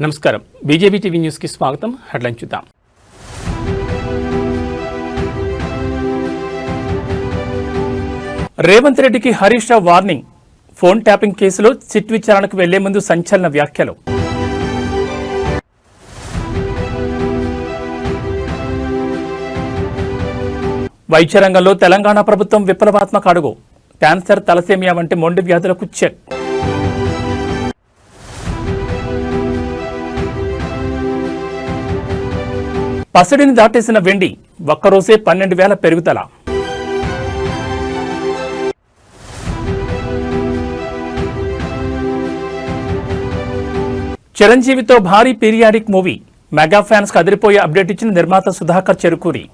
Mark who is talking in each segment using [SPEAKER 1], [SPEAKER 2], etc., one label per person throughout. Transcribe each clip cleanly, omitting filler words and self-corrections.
[SPEAKER 1] నమస్కారం. BJP TV న్యూస్కి స్వాగతం. హెడ్లైన్ చూద్దాం. రేవంత్ రెడ్డికి Harish Rao warning. Phone tapping కేసులో సిట్ విచారణకు వెళ్లే ముందు సంచలన వ్యాఖ్యలు. వైద్య రంగంలో తెలంగాణ ప్రభుత్వం విప్లవాత్మక అడుగు. క్యాన్సర్, తలసేమియా వంటి మొండి వ్యాధులకు చెక్. పసిడిని దాటేసిన వెండి, ఒక్కరోజే 12,000 పెరుగుదల. చిరంజీవితో భారీ పీరియాడిక్ మూవీ. మెగా ఫ్యాన్స్ కు అదిరిపోయే అప్డేట్ ఇచ్చిన నిర్మాత సుధాకర్ చెరుకూరి.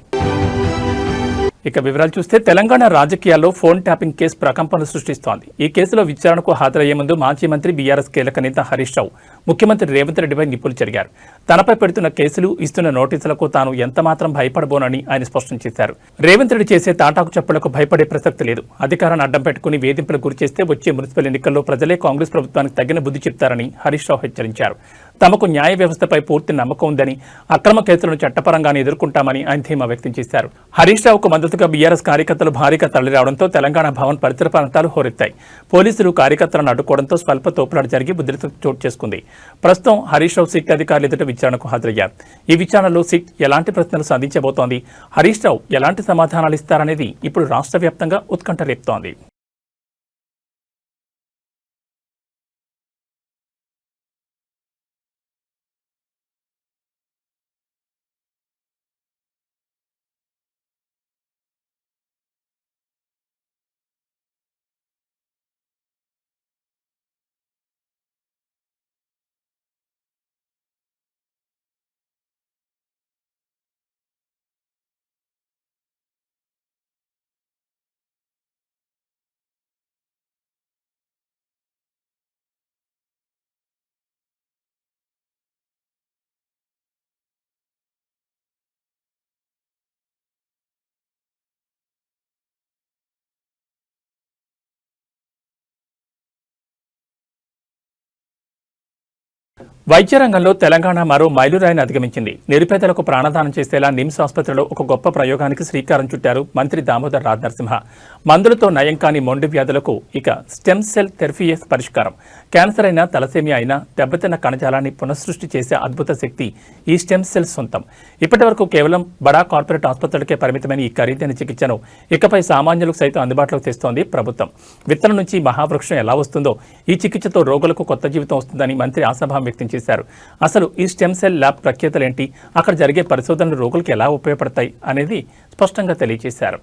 [SPEAKER 1] ఇక వివరాలు చూస్తే తెలంగాణ రాజకీయాల్లో ఫోన్ ట్యాపింగ్ కేసు ప్రకంపనలు సృష్టిస్తోంది. ఈ కేసులో విచారణకు హాజరయ్యే ముందు మాజీ మంత్రి బీఆర్ఎస్ కీలక నేత హరీష్ రావు ముఖ్యమంత్రి రేవంత్ రెడ్డిపై నిప్పులు చెరిగారు. తనపై పెడుతున్న కేసులు, ఇస్తున్న నోటీసులకు తాను ఎంతమాత్రం భయపడబోనని ఆయన స్పష్టం చేశారు. రేవంత్ రెడ్డి చేసే తాటాకు చప్పులకు భయపడే ప్రసక్తి లేదు. అధికారాన్ని అడ్డం పెట్టుకుని వేధింపులకు గురిచేస్తే వచ్చే మున్సిపల్ ఎన్నికల్లో ప్రజలే కాంగ్రెస్ ప్రభుత్వానికి తగిన బుద్ధి చెప్తారని హరీష్ రావు హెచ్చరించారు. తమకు న్యాయ వ్యవస్థపై పూర్తి నమ్మకం ఉందని, అక్రమ కేసులను చట్టపరంగానే ఎదుర్కొంటామని ఆయన ధీమా వ్యక్తం చేశారు. హరీష్ రావుకు మద్దతుగా బీఆర్ఎస్ కార్యకర్తలు భారీగా తరలిరావడంతో తెలంగాణ భవన్ పరిసర ప్రాంతాలు హోరెత్తాయి. పోలీసులు కార్యకర్తలను అడ్డుకోవడంతో స్వల్ప తోపులాట జరిగి ఉద్రిక్తత చోటు చేసుకుంది. ప్రస్తుతం హరీష్ రావు సిట్ అధికారులు ఎదుట విచారణకు హాజరయ్యారు. ఈ విచారణలో సిట్ ఎలాంటి ప్రశ్నలు సంధించబోతోంది, హరీష్ రావు ఎలాంటి సమాధానాలు ఇస్తారనేది ఇప్పుడు రాష్ట్ర వ్యాప్తంగా ఉత్కంఠ రేపుతోంది. వైద్య రంగంలో తెలంగాణ మరో మైలురాయిని అధిగమించింది. నిరుపేదలకు ప్రాణదానం చేసేలా నిమ్స్ ఆసుపత్రిలో ఒక గొప్ప ప్రయోగానికి శ్రీకారం చుట్టారు మంత్రి దామోదర్ రాజనరసింహ. మందులతో నయం కాని మొండి వ్యాధులకు ఇక స్టెమ్ సెల్ థెరపీయే పరిష్కారం. క్యాన్సర్ అయినా, తలసేమియా అయినా దెబ్బతిన్న కణజాలాన్ని పునఃసృష్టి చేసే అద్భుత శక్తి ఈ స్టెమ్ సెల్స్ సొంతం. ఇప్పటి వరకు కేవలం బడా కార్పొరేట్ ఆసుపత్రులకే పరిమితమైన ఈ ఖరీదైన చికిత్సను ఇకపై సామాన్యులకు సైతం అందుబాటులోకి తెస్తోంది ప్రభుత్వం. విత్తనం నుంచి మహావృక్షం ఎలా వస్తుందో ఈ చికిత్సతో రోగులకు కొత్త జీవితం వస్తుందని మంత్రి ఆశాభావం వ్యక్తం చేశారు. అసలు ఈ స్టెమ్ సెల్ ల్యాబ్ ప్రత్యేకతలేంటి, అక్కడ జరిగే పరిశోధనలు రోగులకు ఎలా ఉపయోగపడతాయి అనేది స్పష్టంగా తెలియజేశారు.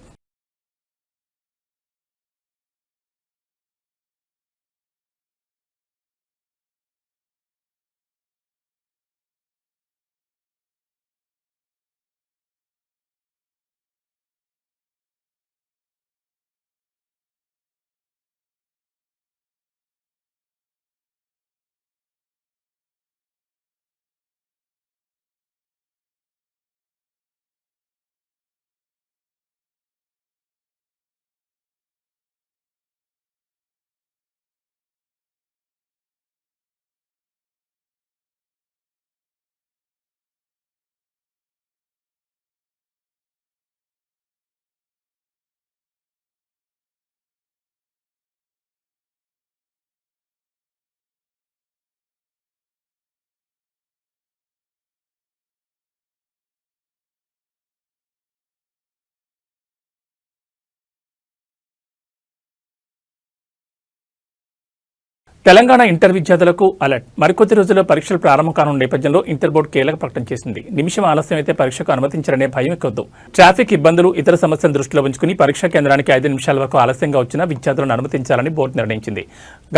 [SPEAKER 1] తెలంగాణ ఇంటర్ విద్యార్థులకు అలర్ట్. మరికొద్ది రోజుల్లో పరీక్షలు ప్రారంభం కానున్న నేపథ్యంలో ఇంటర్ బోర్డు కీలక ప్రకటన చేసింది. నిమిషం ఆలస్యం అయితే పరీక్షకు అనుమతించారనే భయం ఎక్కొద్దు. ట్రాఫిక్ ఇబ్బందులు, ఇతర సమస్యలను దృష్టిలో ఉంచుకుని పరీక్షా కేంద్రానికి 5 నిమిషాల వరకు ఆలస్యంగా వచ్చిన విద్యార్థులను అనుమతించాలని బోర్డు నిర్ణయించింది.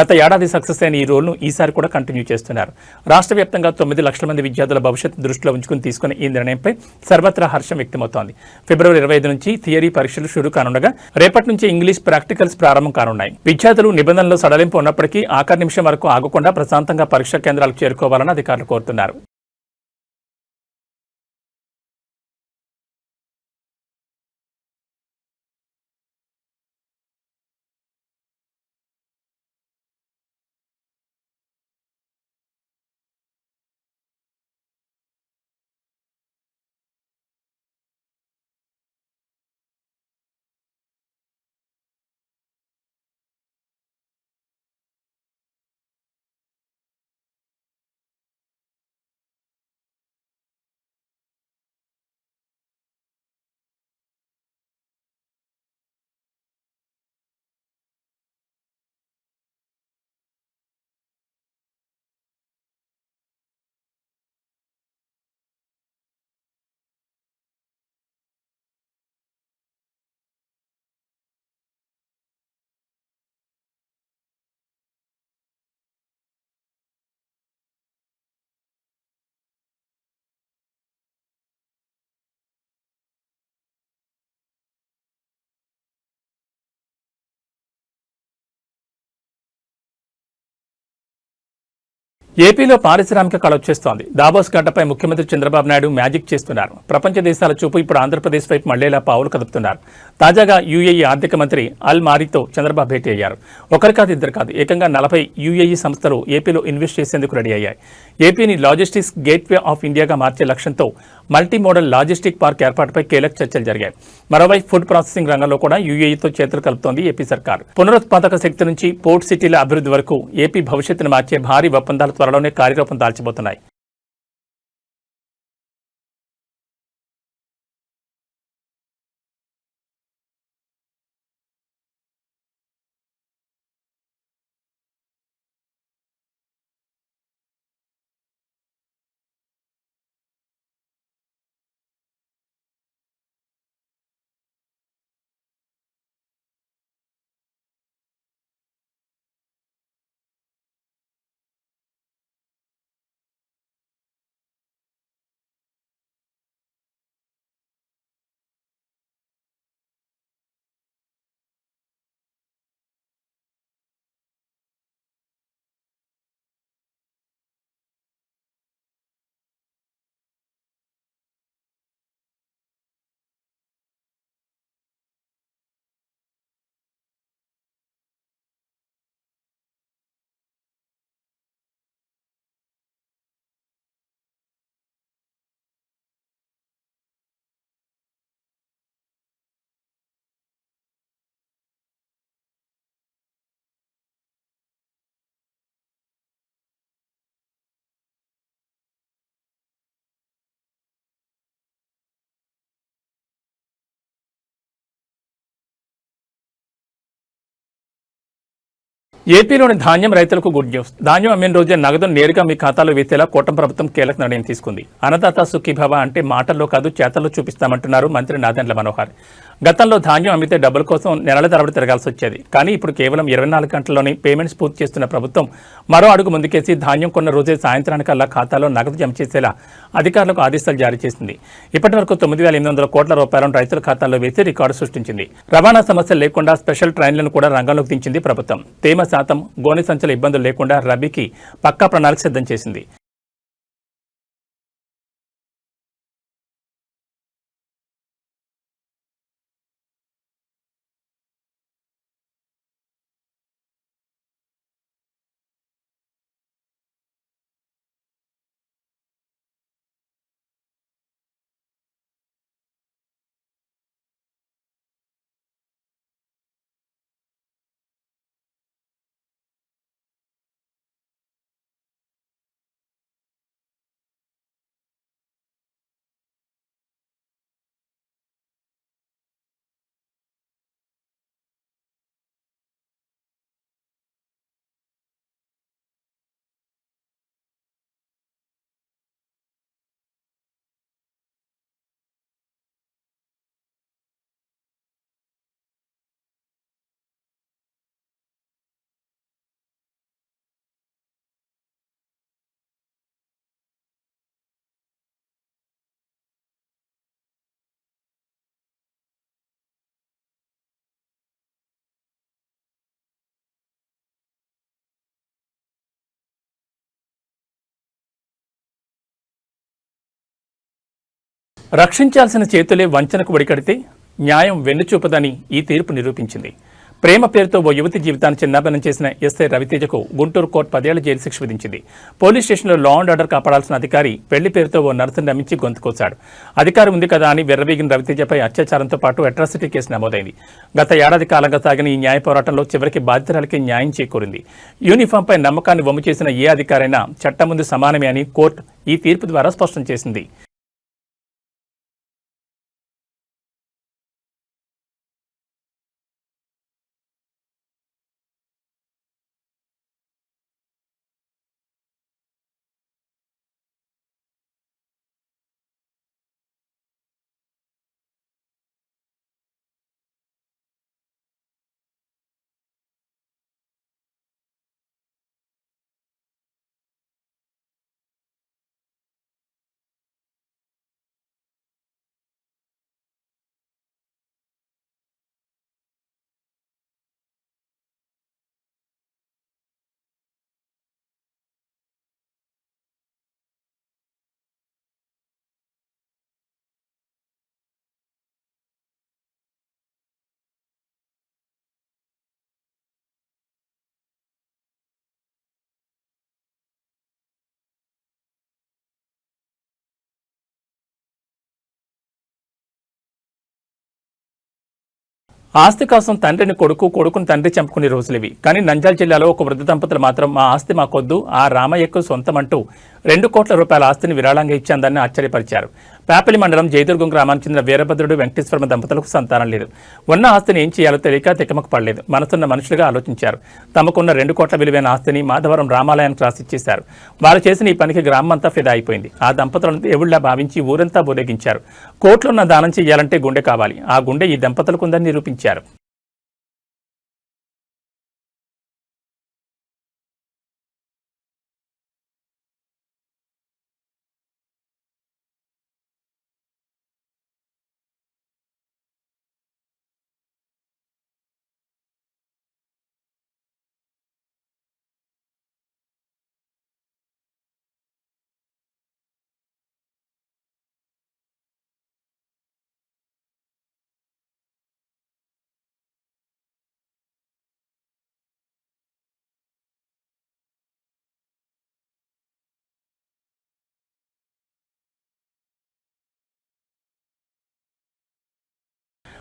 [SPEAKER 1] గత ఏడాది సక్సెస్ అయిన ఈ రూల్ను ఈసారి కూడా కంటిన్యూ చేస్తున్నారు. రాష్ట్ర వ్యాప్తంగా 9 లక్షల మంది విద్యార్థుల భవిష్యత్తు దృష్టిలో ఉంచుకుని తీసుకున్న ఈ నిర్ణయంపై సర్వత్రా హర్షం వ్యక్తమవుతోంది. ఫిబ్రవరి 25 నుంచి థియరీ పరీక్షలు షురూ కానుండగా రేపటి నుంచి ఇంగ్లీష్ ప్రాక్టికల్స్ ప్రారంభం కానున్నాయి. విద్యార్థులు నిబంధనలు సడలింపు ఉన్నప్పటికీ ఆఖరి నిమిషం వరకు ఆగకుండా ప్రశాంతంగా పరీక్షా కేంద్రాలకు చేరుకోవాలని అధికారులు కోరుతున్నారు. ఏపీలో పారిశ్రామిక కళ వచ్చేస్తోంది. దాబోస్ గడ్డపై ముఖ్యమంత్రి చంద్రబాబు నాయుడు మ్యాజిక్ చేస్తున్నారు. ప్రపంచ దేశాల చూపు ఇప్పుడు ఆంధ్రప్రదేశ్ వైపు మళ్లేలా పావులు కదుపుతున్నారు. తాజాగా యూఏఈ ఆర్థిక మంత్రి అల్ మారీతో చంద్రబాబు భేటీ అయ్యారు. ఒకరు కాదు, ఇద్దరు కాదు, ఏకంగా 40 యూఏఈ సంస్థలు ఏపీలో ఇన్వెస్ట్ చేసేందుకు రెడీ అయ్యాయి. ఏపీని లాజిస్టిక్స్ గేట్వే ఆఫ్ ఇండియాగా మార్చే లక్ష్యంతో మల్టీ మోడల్ లాజిస్టిక్ పార్క్ ఏర్పాటుపై కీలక చర్చలు జరిగాయి. మరోవైపు ఫుడ్ ప్రాసెసింగ్ రంగంలో కూడా యూఏఈతో చేతులు కలుపుతోంది ఏపీ సర్కార్. పునరుత్పాదక శక్తి నుంచి పోర్ట్ సిటీల అభివృద్ధి వరకు ఏపీ భవిష్యత్తును మార్చే భారీ ఒప్పందాలు త్వరలోనే కార్యరూపం దాల్చబోతున్నాయి. ఏపీలోని ధాన్యం రైతులకు గుడ్ న్యూస్. ధాన్యం అమ్మిన రోజే నగదును నేరుగా మీ ఖాతాలో వేసేలా కూటమి ప్రభుత్వం కీలక నిర్ణయం తీసుకుంది. అన్నదాత సుఖీభవ అంటే మాటల్లో కాదు చేతల్లో చూపిస్తామంటున్నారు మంత్రి నాదెండ్ల మనోహర్. గతంలో ధాన్యం అమ్మితే డబ్బుల కోసం నెలల తరబడి తిరగాల్సి వచ్చేది. కానీ ఇప్పుడు కేవలం 24 గంటల్లోనే పేమెంట్స్ పూర్తి చేస్తున్న ప్రభుత్వం మరో అడుగు ముందుకేసి ధాన్యం కొన్న రోజే సాయంత్రానికల్లా ఖాతాలో నగదు జమ చేసేలా అధికారులకు ఆదేశాలు జారీ చేసింది. ఇప్పటి వరకు 9,800 కోట్ల రూపాయలను రైతుల ఖాతాల్లో వేసి రికార్డు సృష్టించింది. రవాణా సమస్యలు లేకుండా స్పెషల్ ట్రైన్లను కూడా రంగంలోకి దించింది ప్రభుత్వం. తేమ శాతం, గోనె సంచుల ఇబ్బందులు లేకుండా రబీకి పక్కా ప్రణాళిక సిద్ధం చేసింది. రక్షించాల్సిన చేతులే వంచనకు ఒడికడితే న్యాయం వెన్నుచూపదని ఈ తీర్పు నిరూపించింది. ప్రేమ పేరుతో ఓ యువతి జీవితాన్ని చిన్నాభిన్నం చేసిన ఎస్ఐ రవితేజకు గుంటూరు కోర్టు 10 ఏళ్ల జైలు శిక్ష విధించింది. పోలీస్ స్టేషన్లో లా అండ్ ఆర్డర్ కాపాడాల్సిన అధికారి పెళ్లి పేరుతో ఓ నర్సును నమ్మించి గొంతుకోశాడు. అధికారి ఉంది కదా అని వెర్రవీగిన రవితేజపై అత్యాచారంతో పాటు అట్రాసిటీ కేసు నమోదైంది. గత ఏడాది కాలంగా సాగిన ఈ న్యాయ పోరాటంలో చివరికి బాధితురాలకి న్యాయం చేకూరింది. యూనిఫామ్పై నమ్మకాన్ని వమ్ము చేసిన ఏ అధికారైనా చట్టం ముందు సమానమే అని కోర్టు ఈ తీర్పు ద్వారా స్పష్టం చేసింది. ఆస్తి కోసం తండ్రిని కొడుకు, కొడుకుని తండ్రి చంపుకునే రోజులివి. కానీ నంద్యాల జిల్లాలో ఒక వృద్ధ దంపతులు మాత్రం మా ఆస్తి మాకొద్దు, ఆ రామయ్యకు సొంతమంటూ 2 కోట్ల రూపాయల ఆస్తిని విరాళంగా ఇచ్చేందని ఆశ్చర్యపరిచారు. పేపలి మండలం జయదుర్గం గ్రామానికి చెందిన వీరభద్రుడు, వెంకటేశ్వర దంపతులకు సంతానం లేదు. ఉన్న ఆస్తిని ఏం చేయాలో తెలియక తికమక పడలేదు. మనసున్న మనుషులుగా ఆలోచించారు. తమకున్న 2 కోట్ల విలువైన ఆస్తిని మాధవరం రామాలయానికి రాసిచ్చేశారు. వారు చేసిన ఈ పనికి గ్రామం అంతా ఫిదా అయిపోయింది. ఆ దంపతులను దేవుళ్లా భావించి ఊరంతా బోరేగించారు. కోట్లున్న దానం చేయాలంటే గుండె కావాలి. ఆ గుండె ఈ దంపతులకు ఉందని నిరూపించారు.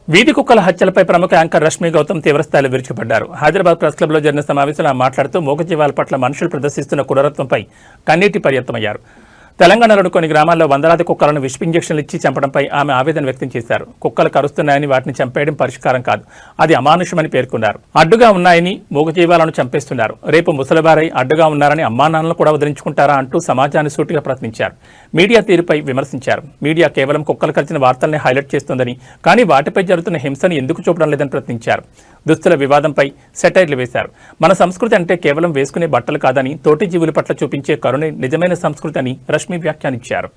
[SPEAKER 1] వీధి కుక్కల హత్యలపై ప్రముఖ యాంకర్ రష్మి గౌతమ్ తీవ్రస్థాయిలో విరుచుకుపడ్డారు. హైదరాబాద్ ప్రెస్ క్లబ్లో జరిగిన సమావేశంలో మాట్లాడుతూ మూగజీవాల పట్ల మనుషులు ప్రదర్శిస్తున్న క్రూరత్వంపై కన్నీటి పర్యంతమయ్యారు. తెలంగాణలోని కొన్ని గ్రామాల్లో వందలాది కుక్కలను విష ఇంజెక్షన్లు ఇచ్చి చంపడంపై ఆమె ఆవేదన వ్యక్తం చేశారు. కుక్కలు కరుస్తున్నాయని వాటిని చంపేయడం పరిష్కారం కాదు, అది అమానుషమని పేర్కొన్నారు. అడ్డుగా ఉన్నాయని మూగజీవాలను చంపేస్తున్నారు. రేపు ముసలివారై అడ్డుగా ఉన్నారని అమ్మానాన్నలు కూడా వదిలించుకుంటారా అంటూ సమాజాన్ని సూటిగా ప్రశ్నించారు. మీడియా తీరుపై విమర్శించారు. మీడియా కేవలం కుక్కలు కలిసిన వార్తల్ని హైలైట్ చేస్తోందని, కానీ వాటిపై జరుగుతున్న హింసను ఎందుకు చూపడం లేదని ప్రశ్నించారు. దుస్తుల వివాదంపై సెటైర్లు వేశారు. మన సంస్కృతి అంటే కేవలం వేసుకునే బట్టలు కాదని, తోటి జీవుల పట్ల చూపించే కరుణే నిజమైన సంస్కృతి అని రష్మి వ్యాఖ్యానించారు.